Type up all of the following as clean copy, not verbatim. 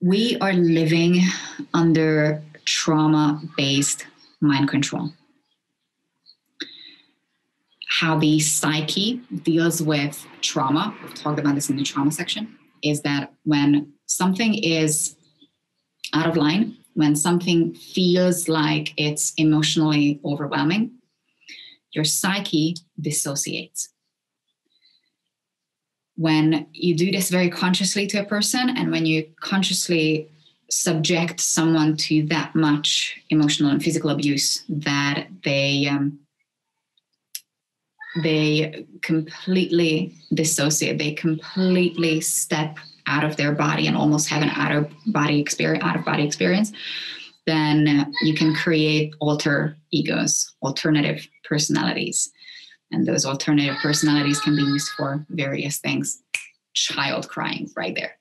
We are living under trauma-based mind control. How the psyche deals with trauma, we've talked about this in the trauma section, is that when something is out of line, when something feels like it's emotionally overwhelming, your psyche dissociates. When you do this very consciously to a person, and when you consciously subject someone to that much emotional and physical abuse that they completely dissociate, they completely step out of their body and almost have an out-of-body experience, then you can create alter egos, alternative personalities. And those alternative personalities can be used for various things. Child crying right there.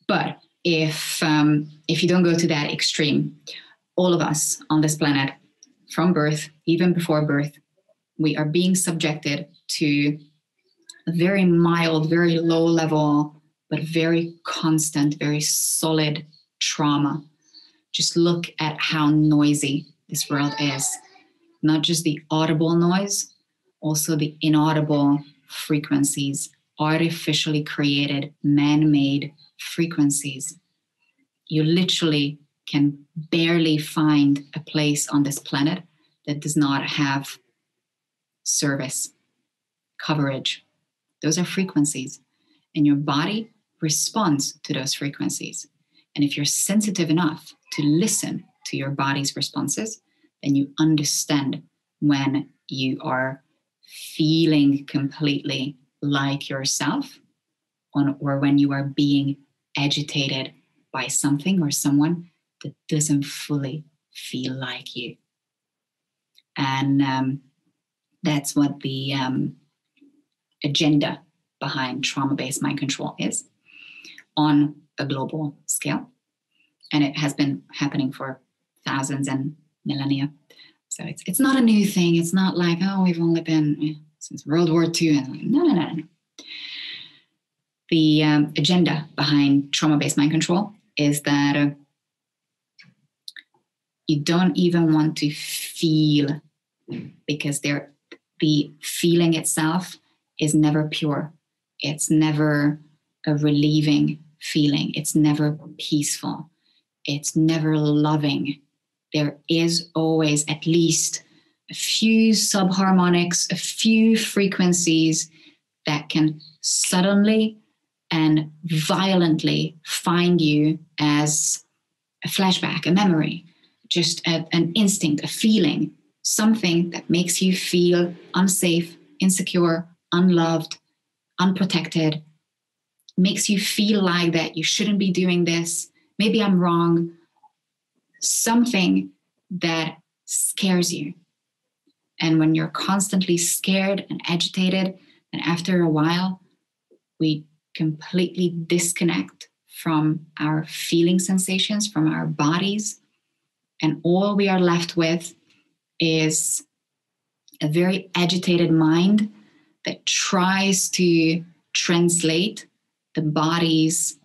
But if you don't go to that extreme, all of us on this planet, from birth, even before birth, we are being subjected to a very mild, very low level, but very constant, very solid trauma. Just look at how noisy this world is. Not just the audible noise, also the inaudible frequencies, artificially created, man-made frequencies. You literally can barely find a place on this planet that does not have service, coverage. Those are frequencies, and your body responds to those frequencies. And if you're sensitive enough to listen to your body's responses, then you understand when you are feeling completely like yourself, or when you are being agitated by something or someone that doesn't fully feel like you. And that's what the agenda behind trauma-based mind control is on a global scale. And it has been happening for thousands and millennia. So it's not a new thing. It's not like, oh, we've only been since World War II. And no. The agenda behind trauma-based mind control is that you don't even want to feel, because the feeling itself is never pure. It's never a relieving feeling. It's never peaceful. It's never loving. There is always at least a few subharmonics, a few frequencies that can suddenly and violently find you as a flashback, a memory, just an instinct, a feeling, something that makes you feel unsafe, insecure, unloved, unprotected, makes you feel like that you shouldn't be doing this. Maybe I'm wrong. Something that scares you. And when you're constantly scared and agitated, and after a while, we completely disconnect from our feeling sensations, from our bodies. And all we are left with is a very agitated mind that tries to translate the body's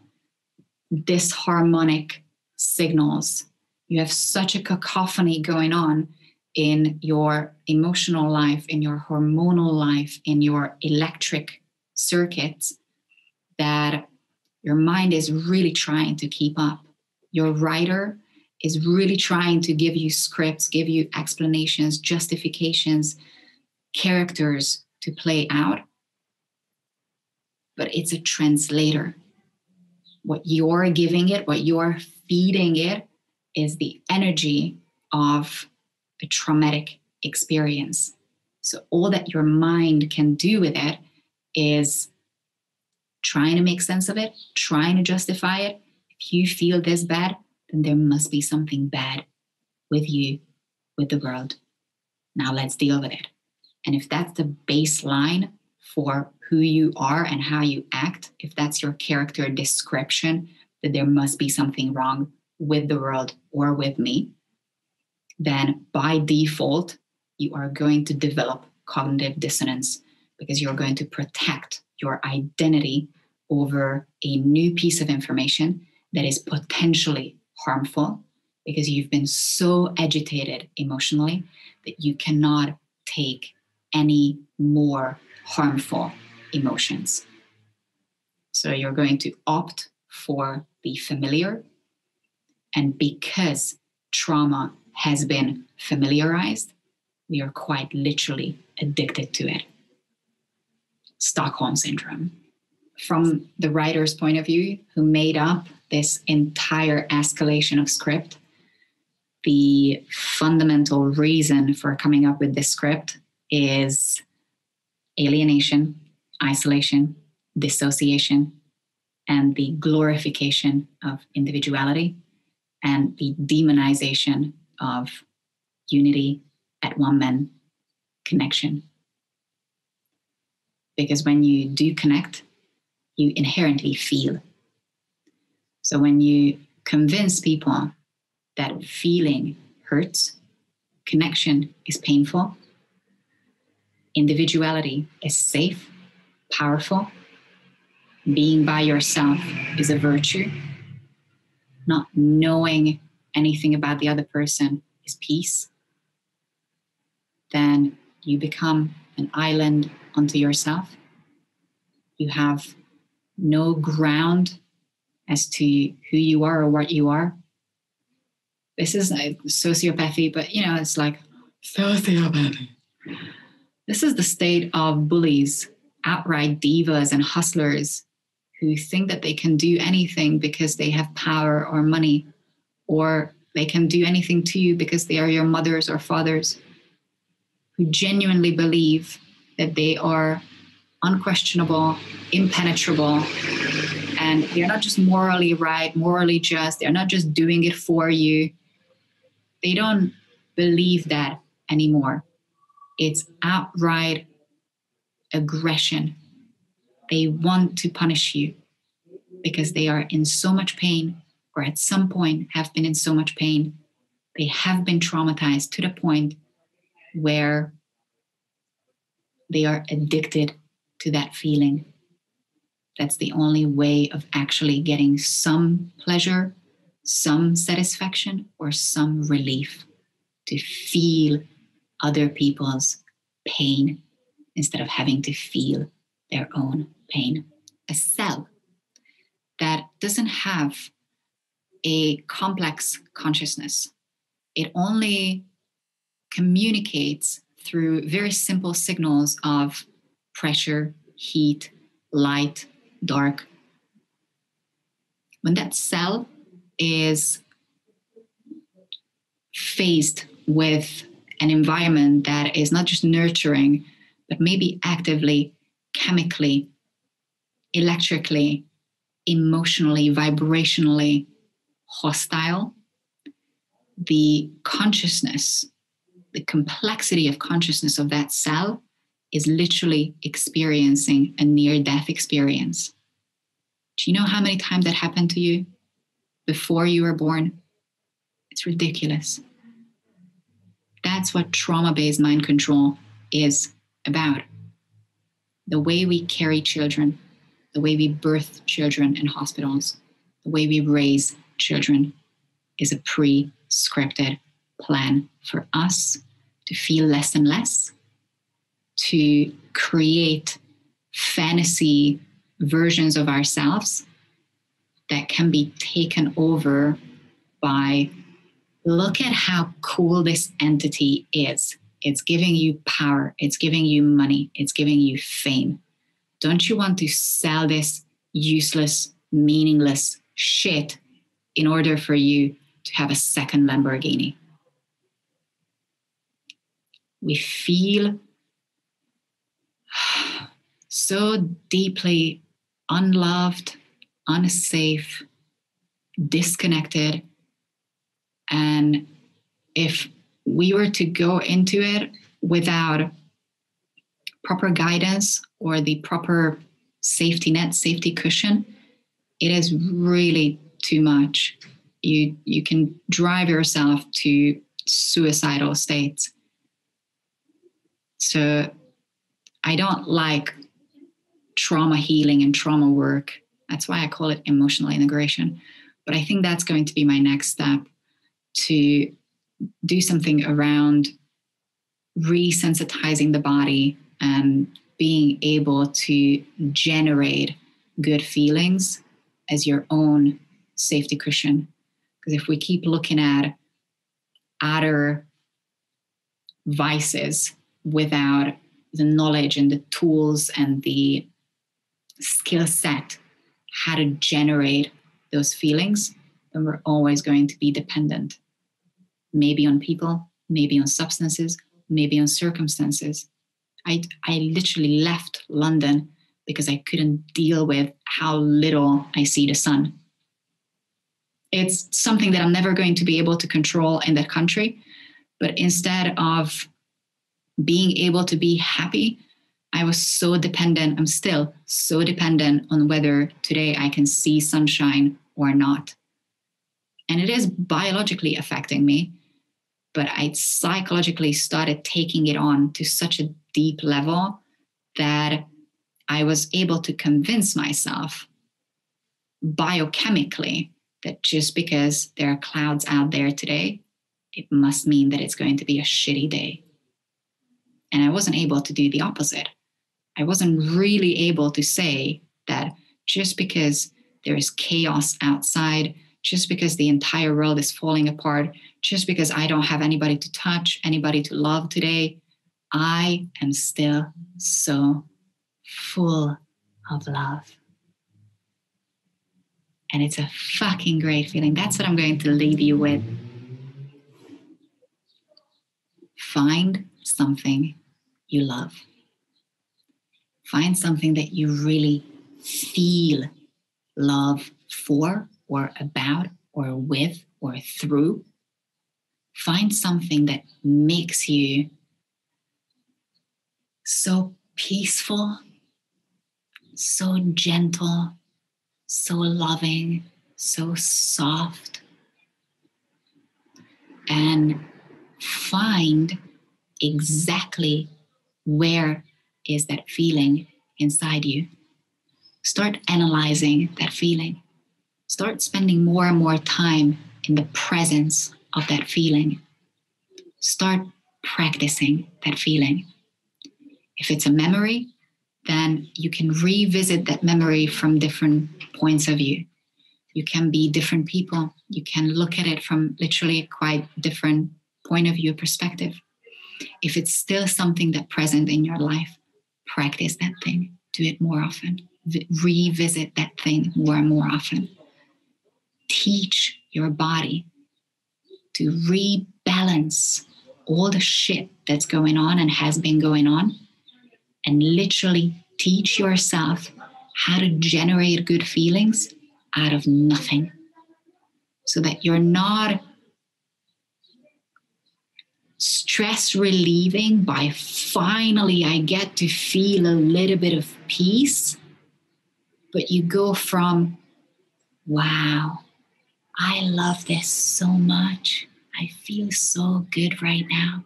disharmonic signals. You have such a cacophony going on in your emotional life, in your hormonal life, in your electric circuits, that your mind is really trying to keep up. Your writer is really trying to give you scripts, give you explanations, justifications, characters to play out. But it's a translator. What you're giving it, what you're feeding it, is the energy of a traumatic experience. So all that your mind can do with it is trying to make sense of it, trying to justify it. If you feel this bad, then there must be something bad with you, with the world. Now let's deal with it. And if that's the baseline for who you are and how you act, if that's your character description, that there must be something wrong with the world or with me, then by default, you are going to develop cognitive dissonance, because you're going to protect your identity over a new piece of information that is potentially harmful because you've been so agitated emotionally that you cannot take any more harmful emotions. So you're going to opt for the familiar. And because trauma has been familiarized, we are quite literally addicted to it. Stockholm syndrome. From the writer's point of view, who made up this entire escalation of script, the fundamental reason for coming up with this script is alienation, isolation, dissociation, and the glorification of individuality and the demonization of unity at one man connection. Because when you do connect, you inherently feel. So when you convince people that feeling hurts, connection is painful, individuality is safe, powerful, being by yourself is a virtue, not knowing anything about the other person is peace, then you become an island unto yourself. You have no ground as to who you are or what you are. This is like sociopathy, but it's like sociopathy. This is the state of bullies, outright divas and hustlers who think that they can do anything because they have power or money, or they can do anything to you because they are your mothers or fathers, who genuinely believe that they are unquestionable, impenetrable, and they're not just morally right, morally just, they're not just doing it for you. They don't believe that anymore. It's outright aggression. They want to punish you because they are in so much pain, or at some point have been in so much pain. They have been traumatized to the point where they are addicted to that feeling. That's the only way of actually getting some pleasure, some satisfaction, or some relief, to feel other people's pain instead of having to feel their own pain. A cell that doesn't have a complex consciousness, it only communicates through very simple signals of pressure, heat, light, dark. When that cell is faced with an environment that is not just nurturing, but maybe actively, chemically, electrically, emotionally, vibrationally hostile, the consciousness, the complexity of consciousness of that cell is literally experiencing a near-death experience. Do you know how many times that happened to you before you were born? It's ridiculous. That's what trauma-based mind control is about. The way we carry children, the way we birth children in hospitals, the way we raise children is a pre-scripted plan for us to feel less and less, to create fantasy versions of ourselves that can be taken over by, look at how cool this entity is. It's giving you power. It's giving you money. It's giving you fame. Don't you want to sell this useless, meaningless shit in order for you to have a second Lamborghini? We feel so deeply unloved, unsafe, disconnected. And if we were to go into it without proper guidance or the proper safety net, safety cushion, it is really too much. You can drive yourself to suicidal states. So I don't like trauma healing and trauma work. That's why I call it emotional integration. But I think that's going to be my next step, to do something around resensitizing the body and being able to generate good feelings as your own safety cushion. Because if we keep looking at other vices without the knowledge and the tools and the skill set how to generate those feelings, then we're always going to be dependent. Maybe on people, maybe on substances, maybe on circumstances. I literally left London because I couldn't deal with how little I see the sun. It's something that I'm never going to be able to control in that country. But instead of being able to be happy, I was so dependent. I'm still so dependent on whether today I can see sunshine or not. And it is biologically affecting me, but I psychologically started taking it on to such a deep level that I was able to convince myself biochemically that just because there are clouds out there today, it must mean that it's going to be a shitty day. And I wasn't able to do the opposite. I wasn't really able to say that just because there is chaos outside, just because the entire world is falling apart, just because I don't have anybody to touch, anybody to love today, I am still so full of love. And it's a fucking great feeling. That's what I'm going to leave you with. Find something you love. Find something that you really feel love for or about or with or through. Find something that makes you so peaceful, so gentle, so loving, so soft. And find exactly where is that feeling inside you. Start analyzing that feeling. Start spending more and more time in the presence of that feeling. Start practicing that feeling. If it's a memory, then you can revisit that memory from different points of view. You can be different people. You can look at it from literally a quite different point of view, perspective. If it's still something that's present in your life, practice that thing. Do it more often. Revisit that thing more and more often. Teach your body to rebalance all the shit that's going on and has been going on, and literally teach yourself how to generate good feelings out of nothing, so that you're not stress relieving by finally I get to feel a little bit of peace, but you go from, wow, I love this so much. I feel so good right now.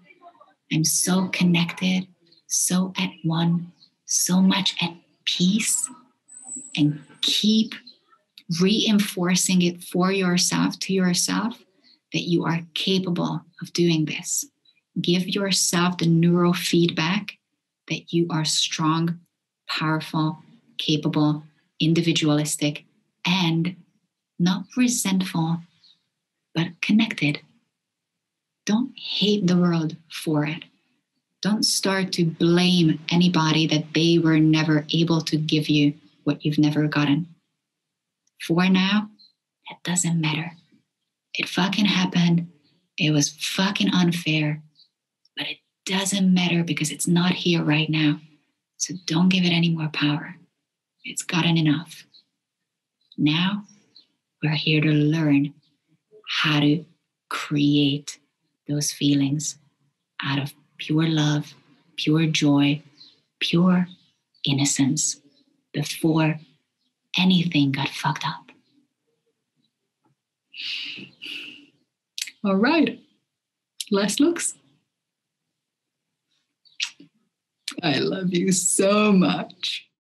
I'm so connected, so at one, so much at peace, and keep reinforcing it for yourself, to yourself, that you are capable of doing this. Give yourself the neurofeedback that you are strong, powerful, capable, individualistic, and not resentful, but connected. Don't hate the world for it. Don't start to blame anybody that they were never able to give you what you've never gotten. For now, that doesn't matter. It fucking happened. It was fucking unfair, but it doesn't matter because it's not here right now. So don't give it any more power. It's gotten enough. Now we're here to learn how to create those feelings out of pure love, pure joy, pure innocence before anything got fucked up. All right. Last looks. I love you so much.